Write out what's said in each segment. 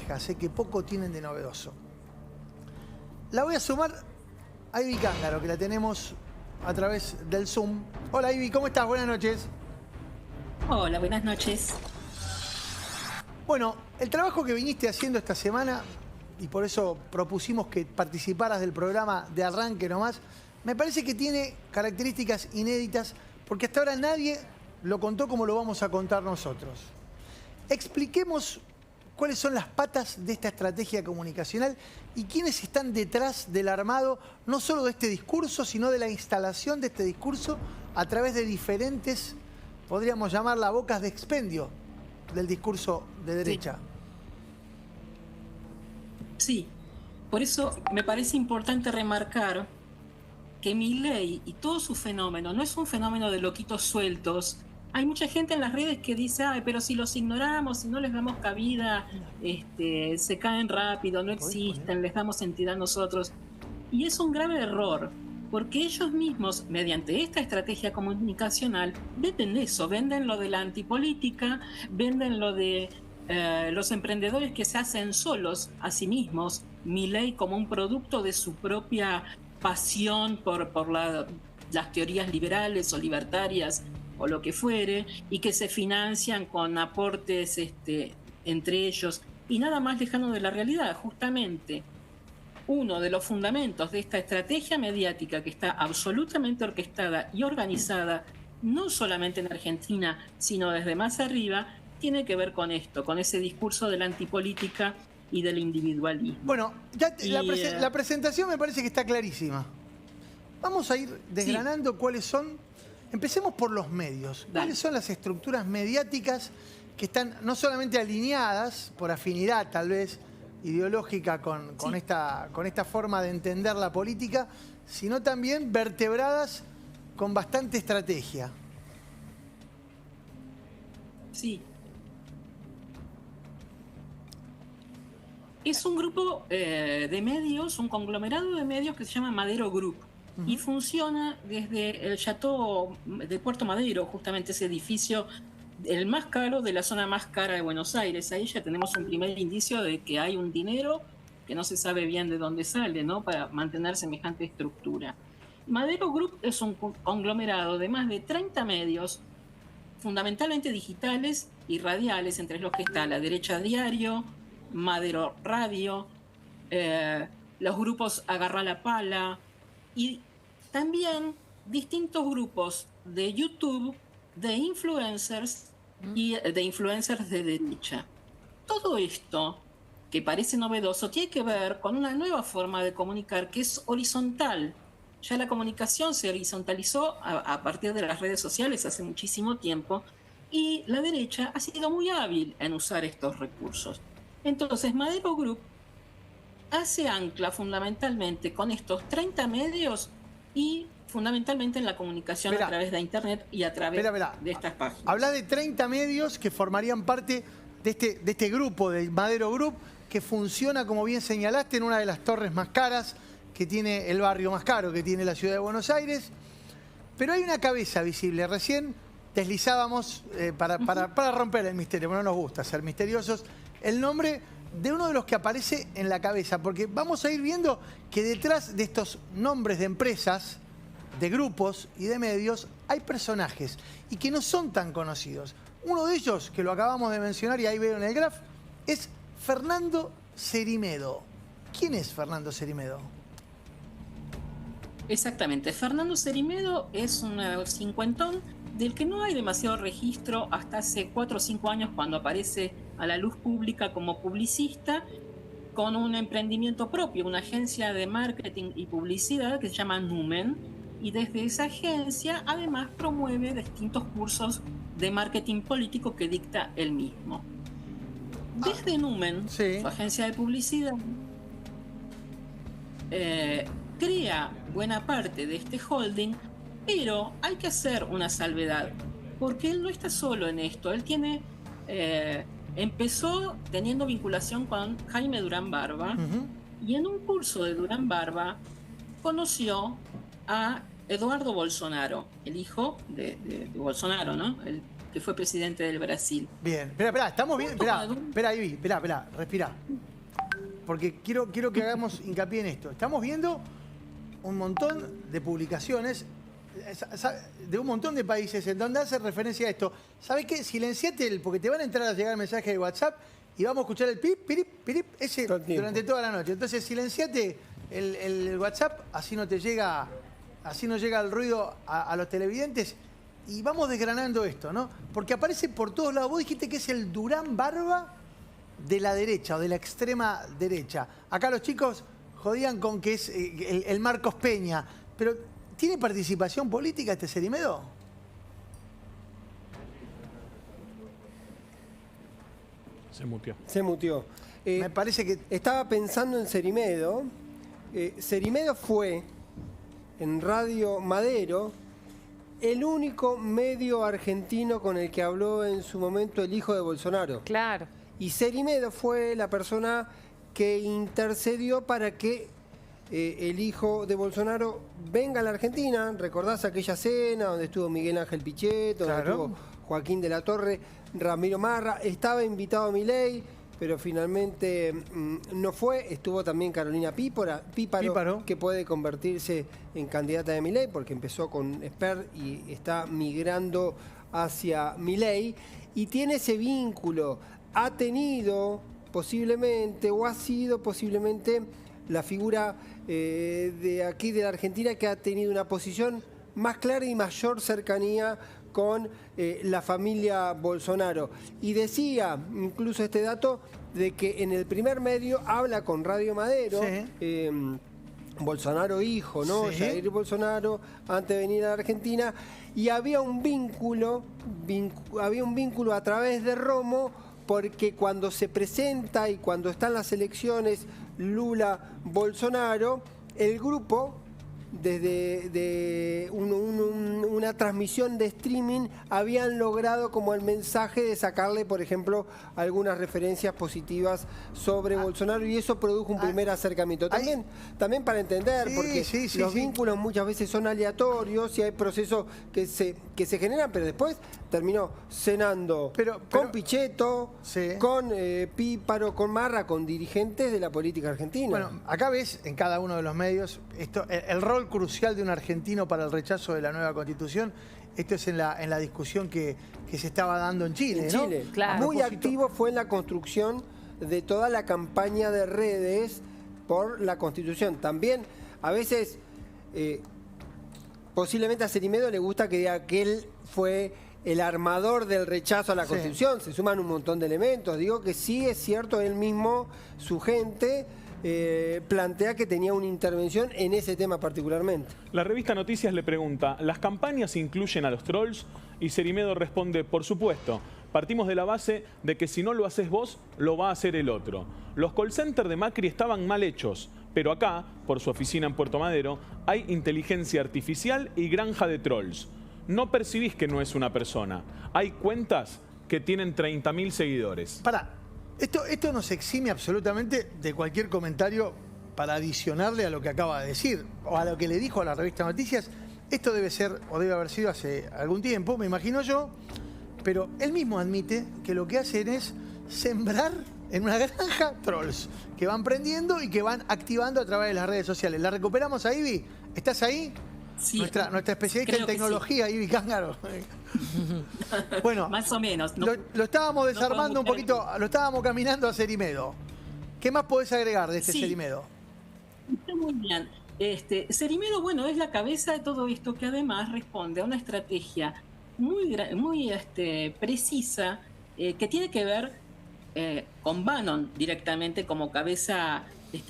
quejas, que poco tienen de novedoso. La voy a sumar a Ivy Cángaro, que la tenemos a través del Zoom. Hola Ivy, ¿cómo estás? Buenas noches. Hola, buenas noches. Bueno, el trabajo que viniste haciendo esta semana, y por eso propusimos que participaras del programa de arranque nomás, me parece que tiene características inéditas, porque hasta ahora nadie lo contó como lo vamos a contar nosotros. Expliquemos cuáles son las patas de esta estrategia comunicacional y quiénes están detrás del armado, no solo de este discurso, sino de la instalación de este discurso a través de diferentes, podríamos llamarla bocas de expendio del discurso de derecha. Sí, por eso me parece importante remarcar que Milei y todo su fenómeno no es un fenómeno de loquitos sueltos. Hay mucha gente en las redes que dice, ay, pero si los ignoramos, si no les damos cabida, se caen rápido, no existen, les damos entidad nosotros. Y es un grave error, porque ellos mismos, mediante esta estrategia comunicacional, venden eso, venden lo de la antipolítica, venden lo de los emprendedores que se hacen solos a sí mismos, Milei como un producto de su propia pasión por las teorías liberales o libertarias o lo que fuere, y que se financian con aportes entre ellos, y nada más lejano de la realidad. Justamente uno de los fundamentos de esta estrategia mediática, que está absolutamente orquestada y organizada, no solamente en Argentina, sino desde más arriba, tiene que ver con esto, con ese discurso de la antipolítica y del individualismo. Bueno, ya la presentación me parece que está clarísima. Vamos a ir desgranando cuáles son. Empecemos por los medios. Dale. ¿Cuáles son las estructuras mediáticas que están no solamente alineadas por afinidad, tal vez, ideológica con esta forma de entender la política, sino también vertebradas con bastante estrategia? Sí. Es un grupo de medios, un conglomerado de medios que se llama Madero Group. Y funciona desde el Chateau de Puerto Madero, justamente ese edificio, el más caro de la zona más cara de Buenos Aires. Ahí ya tenemos un primer indicio de que hay un dinero que no se sabe bien de dónde sale, ¿no?, para mantener semejante estructura. Madero Group es un conglomerado de más de 30 medios, fundamentalmente digitales y radiales, entre los que está La Derecha Diario, Madero Radio, los grupos Agarrá la Pala, y también distintos grupos de YouTube, de influencers y de influencers de derecha. Todo esto, que parece novedoso, tiene que ver con una nueva forma de comunicar que es horizontal. Ya la comunicación se horizontalizó a partir de las redes sociales hace muchísimo tiempo, y la derecha ha sido muy hábil en usar estos recursos. Entonces, Madero Group hace ancla fundamentalmente con estos 30 medios y fundamentalmente en la comunicación a través de Internet y a través de estas páginas. Habla de 30 medios que formarían parte de este grupo, de Madero Group, que funciona, como bien señalaste, en una de las torres más caras que tiene el barrio más caro que tiene la ciudad de Buenos Aires. Pero hay una cabeza visible. Recién deslizábamos, para romper el misterio, porque no nos gusta ser misteriosos, el nombre de uno de los que aparece en la cabeza, porque vamos a ir viendo que detrás de estos nombres de empresas, de grupos y de medios, hay personajes y que no son tan conocidos. Uno de ellos, que lo acabamos de mencionar y ahí veo en el graph, es Fernando Cerimedo. ¿Quién es Fernando Cerimedo? Exactamente. Fernando Cerimedo es un cincuentón del que no hay demasiado registro hasta hace 4 o 5 años, cuando aparece a la luz pública como publicista con un emprendimiento propio, una agencia de marketing y publicidad que se llama Numen, y desde esa agencia además promueve distintos cursos de marketing político que dicta él mismo. Desde Numen, su agencia de publicidad, crea buena parte de este holding, pero hay que hacer una salvedad, porque él no está solo en esto. Él tiene empezó teniendo vinculación con Jaime Durán Barba, y en un curso de Durán Barba conoció a Eduardo Bolsonaro, el hijo de Bolsonaro, ¿no?, el que fue presidente del Brasil. Bien, espera, estamos bien. Espera, Ivy, espera, respira. Porque quiero que hagamos hincapié en esto. Estamos viendo un montón de publicaciones de un montón de países en donde hace referencia a esto. ¿Sabes qué? Silenciate porque te van a entrar a llegar mensajes de WhatsApp y vamos a escuchar el pip, pirip, pirip, ese durante toda la noche. Entonces silenciate el WhatsApp, así no llega el ruido a los televidentes. Y vamos desgranando esto, ¿no? Porque aparece por todos lados. Vos dijiste que es el Durán Barba de la derecha o de la extrema derecha. Acá los chicos jodían con que es el Marcos Peña. Pero, ¿tiene participación política este Cerimedo? Se muteó. Me parece que... Estaba pensando en Cerimedo. Cerimedo fue, en Radio Madero, el único medio argentino con el que habló en su momento el hijo de Bolsonaro. Claro. Y Cerimedo fue la persona que intercedió para que el hijo de Bolsonaro venga a la Argentina. ¿Recordás aquella cena donde estuvo Miguel Ángel Pichetto, donde estuvo Joaquín de la Torre, Ramiro Marra? Estaba invitado a Milei, pero finalmente no fue. Estuvo también Carolina Píparo, que puede convertirse en candidata de Milei, porque empezó con Esper y está migrando hacia Milei. Y tiene ese vínculo. Ha tenido posiblemente, o ha sido posiblemente, la figura de aquí de la Argentina que ha tenido una posición más clara y mayor cercanía con la familia Bolsonaro. Y decía incluso este dato de que en el primer medio habla con Radio Madero, Bolsonaro hijo, ¿no? Sí. Jair Bolsonaro, antes de venir a la Argentina, y había un vínculo a través de Romo, porque cuando se presenta y cuando están las elecciones Lula-Bolsonaro, el grupo, desde una transmisión de streaming, habían logrado como el mensaje de sacarle, por ejemplo, algunas referencias positivas sobre Bolsonaro, y eso produjo un primer acercamiento. También para entender, porque los vínculos muchas veces son aleatorios y hay procesos que se generan, pero después terminó cenando con Pichetto, con Píparo, con Marra, con dirigentes de la política argentina. Bueno, acá ves en cada uno de los medios el rol crucial de un argentino para el rechazo de la nueva Constitución. Esto es en la discusión que se estaba dando en Chile, ¿no? Chile, claro. Muy activo fue en la construcción de toda la campaña de redes por la Constitución. También, a veces, posiblemente a Cerimedo le gusta que diga que él fue el armador del rechazo a la Constitución. Se suman un montón de elementos. Digo que sí es cierto, él mismo, su gente, plantea que tenía una intervención en ese tema particularmente. La revista Noticias le pregunta, ¿las campañas incluyen a los trolls? Y Cerimedo responde, por supuesto. Partimos de la base de que si no lo haces vos, lo va a hacer el otro. Los call centers de Macri estaban mal hechos, pero acá, por su oficina en Puerto Madero, hay inteligencia artificial y granja de trolls. No percibís que no es una persona. Hay cuentas que tienen 30.000 seguidores. Pará, esto nos exime absolutamente de cualquier comentario para adicionarle a lo que acaba de decir o a lo que le dijo a la revista Noticias. Esto debe ser o debe haber sido hace algún tiempo, me imagino yo, pero él mismo admite que lo que hacen es sembrar en una granja trolls que van prendiendo y que van activando a través de las redes sociales. ¿La recuperamos a Ivy? ¿Estás ahí? Sí, nuestra especialista en tecnología, Ivy Cángaro. Bueno, más o menos. Lo estábamos desarmando un poquito, lo estábamos caminando a Cerimedo. ¿Qué más podés agregar de este Cerimedo? Está muy bien. Cerimedo, bueno, es la cabeza de todo esto, que además responde a una estrategia muy precisa que tiene que ver con Bannon directamente como cabeza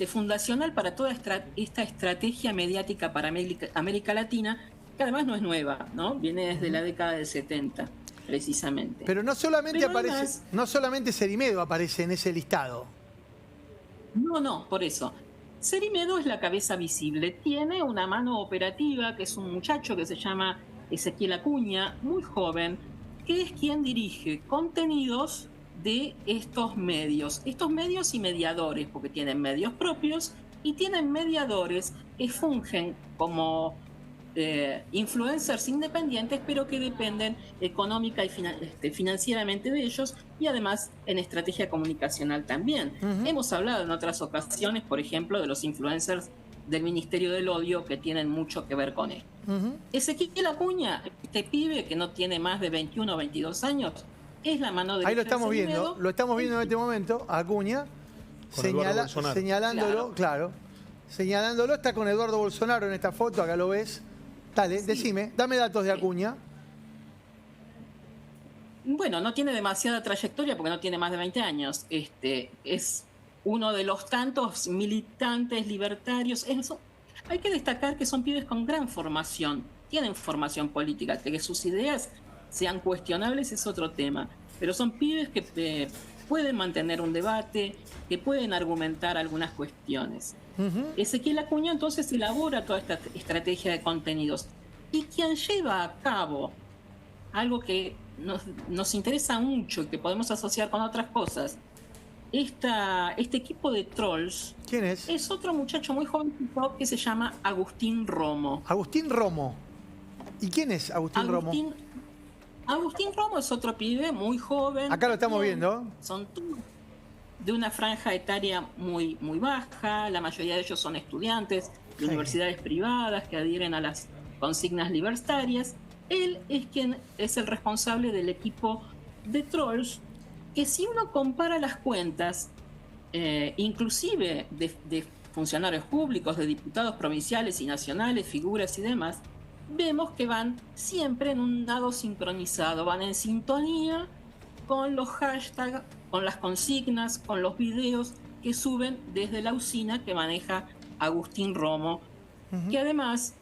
fundacional para toda esta estrategia mediática para América Latina, que además no es nueva, ¿no? Viene desde la década del 70, precisamente. Pero no solamente Cerimedo aparece en ese listado. No, por eso. Cerimedo es la cabeza visible. Tiene una mano operativa, que es un muchacho que se llama Ezequiel Acuña, muy joven, que es quien dirige contenidos de estos medios y mediadores, porque tienen medios propios y tienen mediadores que fungen como influencers independientes, pero que dependen económica y financieramente de ellos, y además en estrategia comunicacional también. Hemos hablado en otras ocasiones, por ejemplo, de los influencers del Ministerio del Odio, que tienen mucho que ver con esto. Ezequiel Acuña, este pibe que no tiene más de 21 o 22 años, es la mano derecha. Ahí lo estamos de viendo, Semedo. lo estamos viendo en este momento, a Acuña, Con Eduardo Bolsonaro. señalándolo, claro, señalándolo, está con Eduardo Bolsonaro en esta foto, acá lo ves. Dale, decime, dame datos de Acuña. Bueno, no tiene demasiada trayectoria porque no tiene más de 20 años. Es uno de los tantos militantes libertarios. Hay que destacar que son pibes con gran formación, tienen formación política, que sus ideas sean cuestionables es otro tema, pero son pibes que pueden mantener un debate, que pueden argumentar algunas cuestiones. Ezequiel Acuña entonces elabora toda esta estrategia de contenidos, y quien lleva a cabo algo que nos interesa mucho y que podemos asociar con otras cosas, este equipo de trolls. ¿Quién es? Es otro muchacho muy jovencito que se llama Agustín Romo. Agustín Romo. ¿Y quién es Agustín Romo? Agustín Romo es otro pibe muy joven. Acá lo estamos viendo. Son de una franja etaria muy, muy baja. La mayoría de ellos son estudiantes de universidades privadas que adhieren a las consignas libertarias. Él es quien es el responsable del equipo de trolls, que si uno compara las cuentas, inclusive de funcionarios públicos, de diputados provinciales y nacionales, figuras y demás, vemos que van siempre en un lado sincronizado, van en sintonía con los hashtags, con las consignas, con los videos que suben desde la usina que maneja Agustín Romo, que además,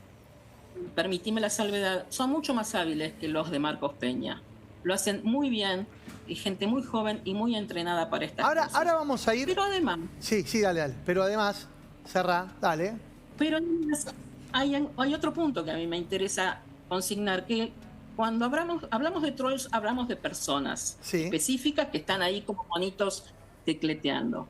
permitime la salvedad, son mucho más hábiles que los de Marcos Peña. Lo hacen muy bien, y gente muy joven y muy entrenada para estas cosas. Ahora vamos a ir... Pero además... Sí, dale. Pero además, cerrá, dale. Pero hay otro punto que a mí me interesa consignar, que cuando hablamos de trolls, hablamos de personas específicas que están ahí como bonitos tecleteando.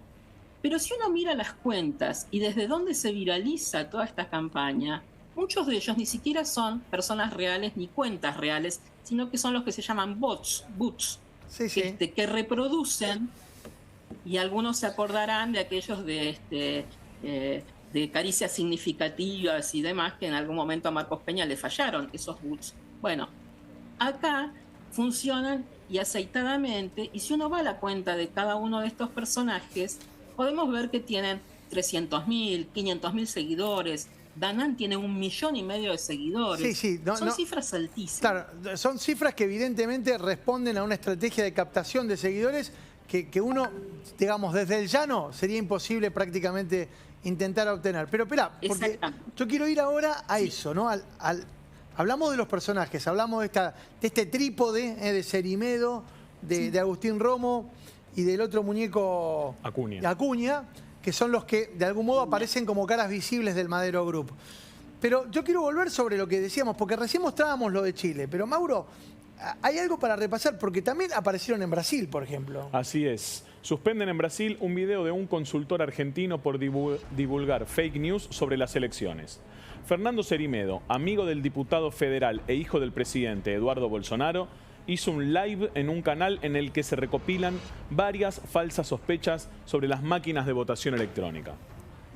Pero si uno mira las cuentas y desde dónde se viraliza toda esta campaña, muchos de ellos ni siquiera son personas reales ni cuentas reales, sino que son los que se llaman bots, que reproducen, y algunos se acordarán de aquellos de caricias significativas y demás, que en algún momento a Marcos Peña le fallaron esos bots. Bueno, acá funcionan y aceitadamente, y si uno va a la cuenta de cada uno de estos personajes, podemos ver que tienen 300.000, 500.000 seguidores. Danan tiene 1,5 millones de seguidores. Son cifras altísimas. Claro, son cifras que evidentemente responden a una estrategia de captación de seguidores que uno, digamos, desde el llano sería imposible prácticamente intentar obtener. Pero espera, porque yo quiero ir ahora a eso, ¿no? Hablamos de los personajes, hablamos de este trípode de Cerimedo, de Agustín Romo y del otro muñeco Acuña, que son los que de algún modo aparecen como caras visibles del Madero Group. Pero yo quiero volver sobre lo que decíamos, porque recién mostrábamos lo de Chile, pero Mauro, hay algo para repasar, porque también aparecieron en Brasil, por ejemplo. Así es. Suspenden en Brasil un video de un consultor argentino por divulgar fake news sobre las elecciones. Fernando Cerimedo, amigo del diputado federal e hijo del presidente Eduardo Bolsonaro, hizo un live en un canal en el que se recopilan varias falsas sospechas sobre las máquinas de votación electrónica.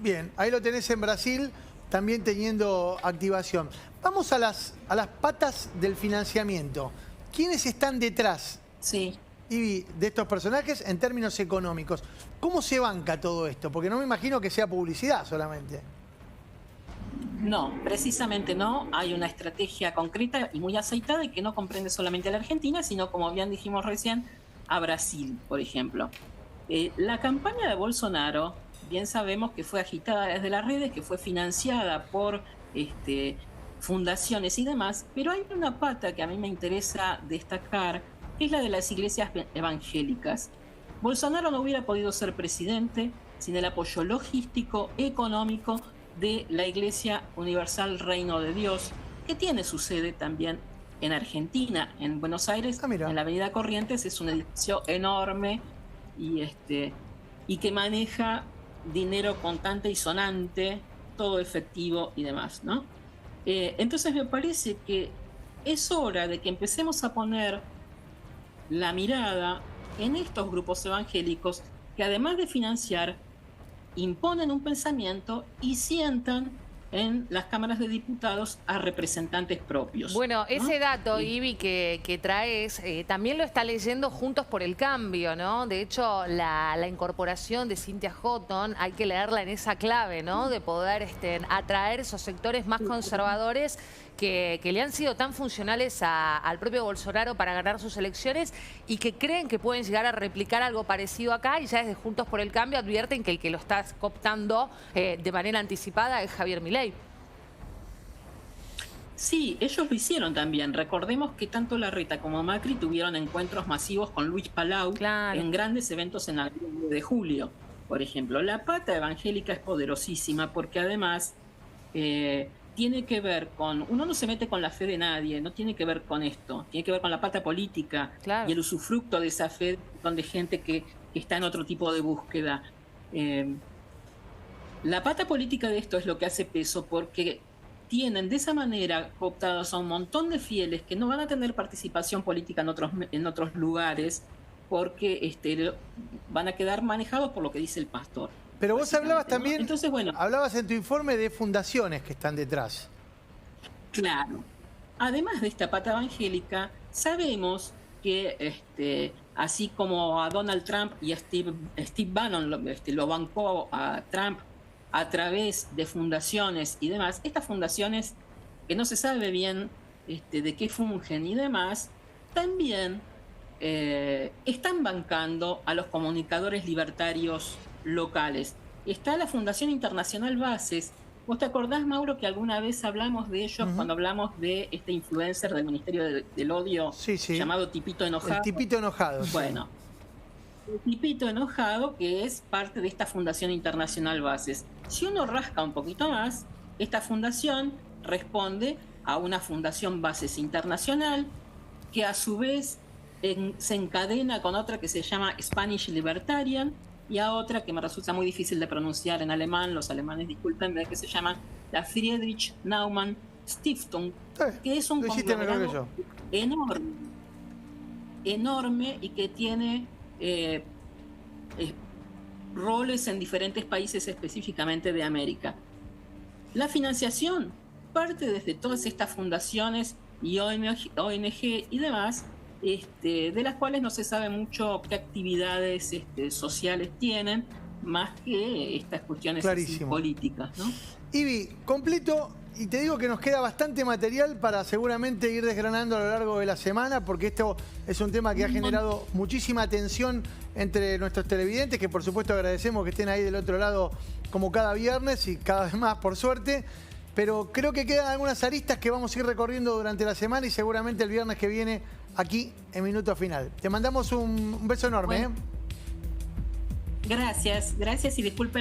Bien, ahí lo tenés en Brasil, también teniendo activación. Vamos a las patas del financiamiento. ¿Quiénes están detrás, Ivi, de estos personajes en términos económicos? ¿Cómo se banca todo esto? Porque no me imagino que sea publicidad solamente. No, precisamente no. Hay una estrategia concreta y muy aceitada y que no comprende solamente a la Argentina, sino, como bien dijimos recién, a Brasil, por ejemplo. La campaña de Bolsonaro, bien sabemos que fue agitada desde las redes, que fue financiada por fundaciones y demás, pero hay una pata que a mí me interesa destacar, que es la de las iglesias evangélicas. Bolsonaro no hubiera podido ser presidente sin el apoyo logístico, económico, de la Iglesia Universal Reino de Dios, que tiene su sede también en Argentina, en Buenos Aires, en la Avenida Corrientes. Es un edificio enorme y que maneja dinero contante y sonante, todo efectivo y demás, ¿no? Entonces me parece que es hora de que empecemos a poner la mirada en estos grupos evangélicos que, además de financiar, imponen un pensamiento y sientan en las cámaras de diputados a representantes propios. Bueno, ¿no? ese dato, Ivi, que traes, también lo está leyendo Juntos por el Cambio, ¿no? De hecho, la incorporación de Cynthia Houghton hay que leerla en esa clave, ¿no? De poder atraer esos sectores más conservadores que le han sido tan funcionales al propio Bolsonaro para ganar sus elecciones y que creen que pueden llegar a replicar algo parecido acá, y ya desde Juntos por el Cambio advierten que el que lo está cooptando de manera anticipada es Javier Milei. Sí, ellos lo hicieron también. Recordemos que tanto Larreta como Macri tuvieron encuentros masivos con Luis Palau en grandes eventos en el 9 de julio. Por ejemplo, la pata evangélica es poderosísima porque además tiene que ver con... Uno no se mete con la fe de nadie, no tiene que ver con esto. Tiene que ver con la pata política y el usufructo de esa fe de gente que está en otro tipo de búsqueda. La pata política de esto es lo que hace peso porque tienen de esa manera cooptados a un montón de fieles que no van a tener participación política en otros lugares porque van a quedar manejados por lo que dice el pastor. Pero vos hablabas también, ¿no? Entonces, bueno, hablabas en tu informe de fundaciones que están detrás. Claro. Además de esta pata evangélica, sabemos que así como a Donald Trump y a Steve Bannon lo bancó a Trump a través de fundaciones y demás, estas fundaciones que no se sabe bien de qué fungen y demás, también están bancando a los comunicadores libertarios locales. Está la Fundación Internacional Bases. ¿Vos te acordás, Mauro, que alguna vez hablamos de ellos cuando hablamos de este influencer del Ministerio del Odio llamado Tipito Enojado? El Tipito Enojado. Bueno, el Tipito Enojado, que es parte de esta Fundación Internacional Bases. Si uno rasca un poquito más, esta fundación responde a una Fundación Bases Internacional que a su vez se encadena con otra que se llama Spanish Libertarian y a otra que me resulta muy difícil de pronunciar en alemán, los alemanes discúlpenme, que se llama la Friedrich Naumann Stiftung, que es un conglomerado enorme y que tiene roles en diferentes países, específicamente de América. La financiación parte desde todas estas fundaciones y ONG y demás, de las cuales no se sabe mucho qué actividades sociales tienen, más que estas cuestiones políticas, ¿no? Ivi, completo, y te digo que nos queda bastante material para seguramente ir desgranando a lo largo de la semana, porque esto es un tema que ha generado muchísima atención entre nuestros televidentes, que por supuesto agradecemos que estén ahí del otro lado como cada viernes y cada vez más, por suerte. Pero creo que quedan algunas aristas que vamos a ir recorriendo durante la semana y seguramente el viernes que viene aquí en Minuto Final. Te mandamos un beso enorme. Bueno, gracias y disculpen.